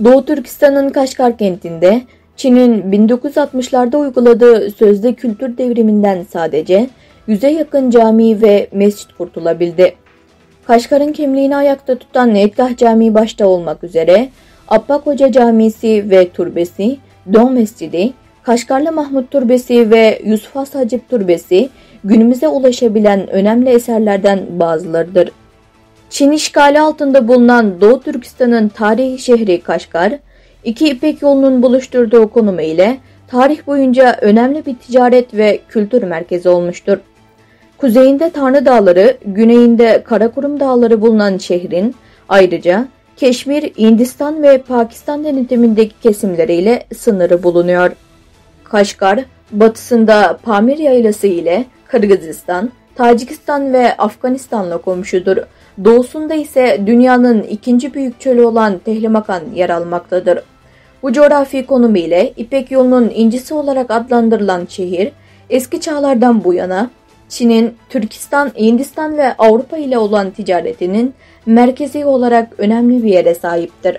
Doğu Türkistan'ın Kaşgar kentinde Çin'in 1960'larda uyguladığı sözde kültür devriminden sadece 100'e yakın cami ve mescit kurtulabildi. Kaşgar'ın kimliğini ayakta tutan Nedgah Camii başta olmak üzere Abbak Hoca Camisi ve Türbesi, Doğu Mescidi, Kaşgarlı Mahmut Türbesi ve Yusuf Has Hacip Türbesi günümüze ulaşabilen önemli eserlerden bazılarıdır. Çin işgali altında bulunan Doğu Türkistan'ın tarihi şehri Kaşgar, iki İpek yolunun buluşturduğu konumu ile tarih boyunca önemli bir ticaret ve kültür merkezi olmuştur. Kuzeyinde Tanrı Dağları, güneyinde Karakorum Dağları bulunan şehrin ayrıca Keşmir, Hindistan ve Pakistan denetimindeki kesimleriyle sınırı bulunuyor. Kaşgar, batısında Pamir Yaylası ile Kırgızistan, Tacikistan ve Afganistan'la komşudur. Doğusunda ise dünyanın ikinci büyük çölü olan Tehlimakan yer almaktadır. Bu coğrafi konumu ile İpek yolunun incisi olarak adlandırılan şehir, eski çağlardan bu yana Çin'in Türkistan, Hindistan ve Avrupa ile olan ticaretinin merkezi olarak önemli bir yere sahiptir.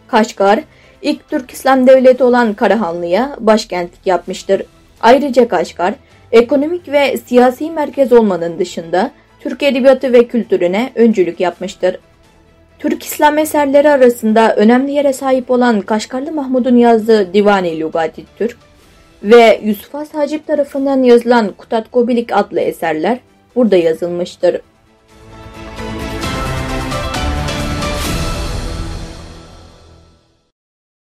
Kaşgar, ilk Türk İslam devleti olan Karahanlı'ya başkentlik yapmıştır. Ayrıca Kaşgar, ekonomik ve siyasi merkez olmanın dışında Türk edebiyatı ve kültürüne öncülük yapmıştır. Türk İslam eserleri arasında önemli yere sahip olan Kaşgarlı Mahmud'un yazdığı Divan-ı Lugati Türk ve Yusuf Has Hacip tarafından yazılan Kutat Kobilik adlı eserler burada yazılmıştır.